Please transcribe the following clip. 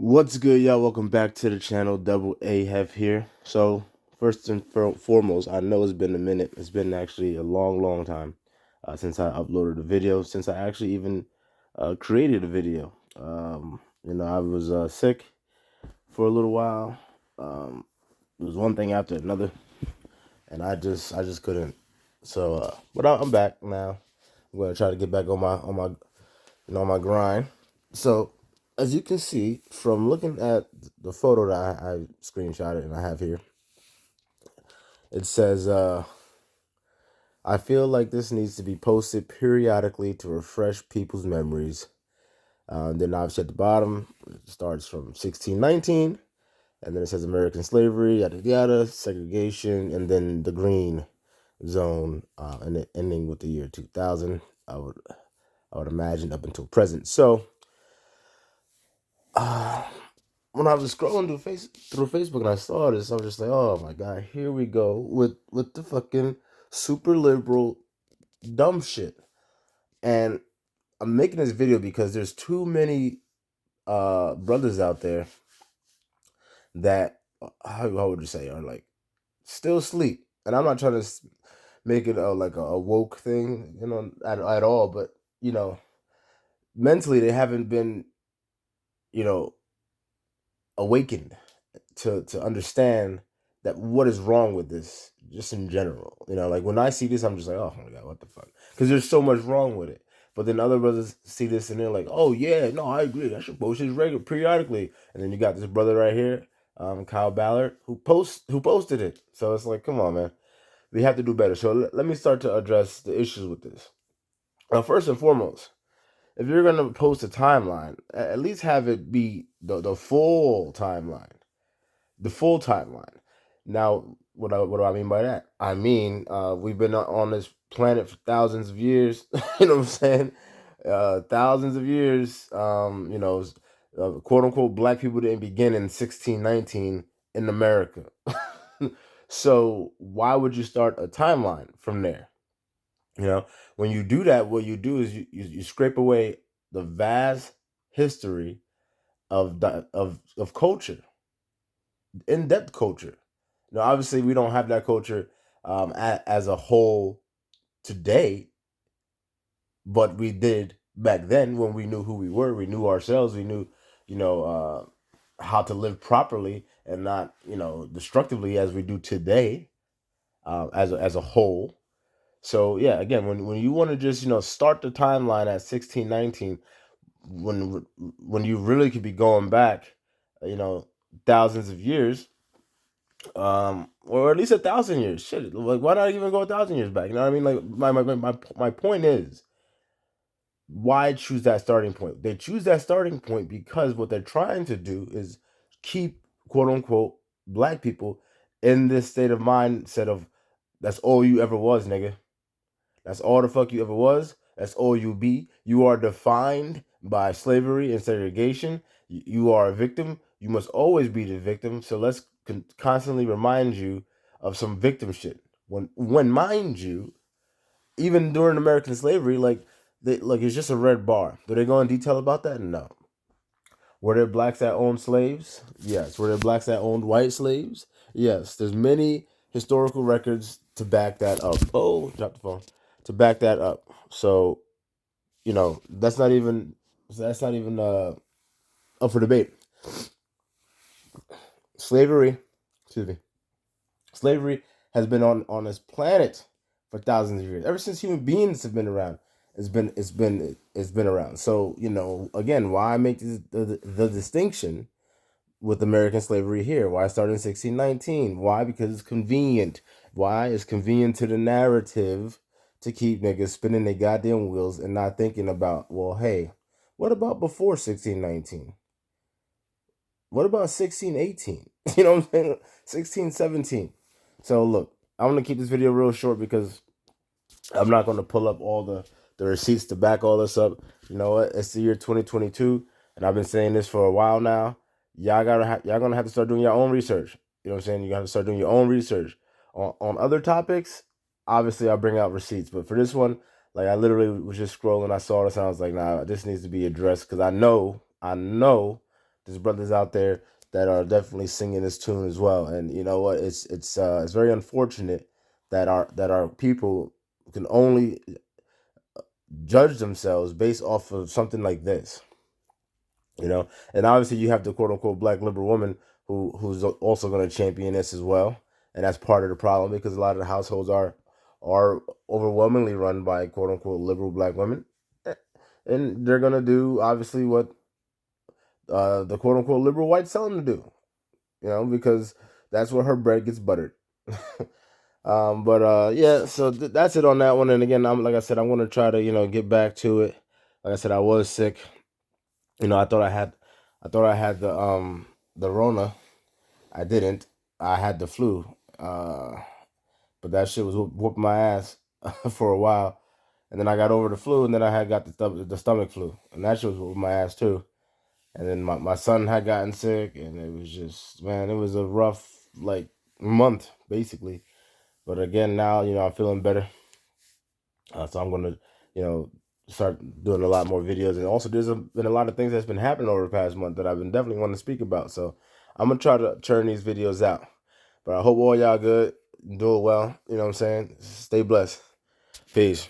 What's good, y'all? Welcome back to the channel. Double A Hef here. So, first and foremost, I know it's been a minute. It's been actually a long time since I uploaded a video, since I actually even created a video. I was sick for a little while. It was one thing after another, and I just couldn't. So, but I'm back now. I'm gonna try to get back on my grind. So, as you can see from looking at the photo that I screenshotted and I have here, it says, I feel like this needs to be posted periodically to refresh people's memories. Then obviously at the bottom, it starts from 1619, and then it says American slavery, yada yada, segregation, and then the green zone, and it ending with the year 2000. I would imagine up until present. So, when I was scrolling through Facebook and I saw this, I was just like, oh my god, here we go with the fucking super liberal dumb shit. And I'm making this video because there's too many brothers out there that how would you say are like still sleep. And I'm not trying to make it like a woke thing, at all, but mentally they haven't been, you know, awakened to understand that what is wrong with this just in general. Like when I see this, I'm just like, oh my god, what the fuck? Because there's so much wrong with it. But then other brothers see this and they're like, oh yeah, no, I agree. I should post this periodically. And then you got this brother right here, Kyle Ballard, who posted it. So it's like, come on, man, we have to do better. So let me start to address the issues with this. First and foremost, if you're gonna post a timeline, at least have it be the full timeline. The full timeline. Now, what do I mean by that? I mean, we've been on this planet for thousands of years. You know what I'm saying? Thousands of years. Quote unquote, black people didn't begin in 1619 in America. So why would you start a timeline from there? When you do that, what you do is you scrape away the vast history of culture, in-depth culture. Obviously, we don't have that culture as a whole today, but we did back then when we knew who we were. We knew ourselves. We knew, how to live properly and not, destructively as we do today, as a whole. So yeah, again, when you want to just start the timeline at 1619, when you really could be going back, you know, thousands of years, or at least 1,000 years. Shit, like why not even go 1,000 years back? You know what I mean? Like my point is, why choose that starting point? They choose that starting point because what they're trying to do is keep quote unquote black people in this state of mindset of that's all you ever was, nigga. That's all the fuck you ever was. That's all you be. You are defined by slavery and segregation. You are a victim. You must always be the victim. So let's constantly remind you of some victim shit. When mind you, even during American slavery, like it's just a red bar. Do they go in detail about that? No. Were there blacks that owned slaves? Yes. Were there blacks that owned white slaves? Yes. There's many historical records to back that up. Oh, drop the phone. To back that up. So, that's not even up for debate. Slavery, excuse me. Slavery has been on this planet for thousands of years. Ever since human beings have been around, it's been around. So, again, why make the distinction with American slavery here? Why start in 1619? Why? Because it's convenient. Why? It's convenient to the narrative to keep niggas spinning their goddamn wheels and not thinking about, well, hey, what about before 1619? What about 1618? You know what I'm saying? 1617. So look, I'm gonna keep this video real short because I'm not gonna pull up all the receipts to back all this up. You know what? It's the year 2022, and I've been saying this for a while now. Y'all gonna have to start doing your own research. You know what I'm saying? You gotta start doing your own research on other topics. Obviously, I'll bring out receipts, but for this one, like I literally was just scrolling, I saw this, and I was like, nah, this needs to be addressed because I know there's brothers out there that are definitely singing this tune as well. And you know what? It's very unfortunate that our people can only judge themselves based off of something like this. You know, and obviously you have the quote unquote black liberal woman who's also going to champion this as well, and that's part of the problem because a lot of the households are overwhelmingly run by quote unquote liberal black women, and they're going to do obviously what the quote unquote liberal whites tell them to do. You know, because that's where her bread gets buttered. But yeah, so that's it on that one. And again, I'm like I said, I'm gonna try to get back to it. Like I said, I was sick. I thought I had the Rona. I didn't. I had the flu. But that shit was whooping my ass for a while, and then I got over the flu, and then I had got the stomach flu, and that shit was whooping my ass too. And then my son had gotten sick, and it was just, man, it was a rough like month basically. But again, now I'm feeling better, so I'm gonna you know start doing a lot more videos. And also, been a lot of things that's been happening over the past month that I've been definitely wanting to speak about. So I'm gonna try to churn these videos out. But I hope all y'all good, do it well. You know what I'm saying? Stay blessed. Peace.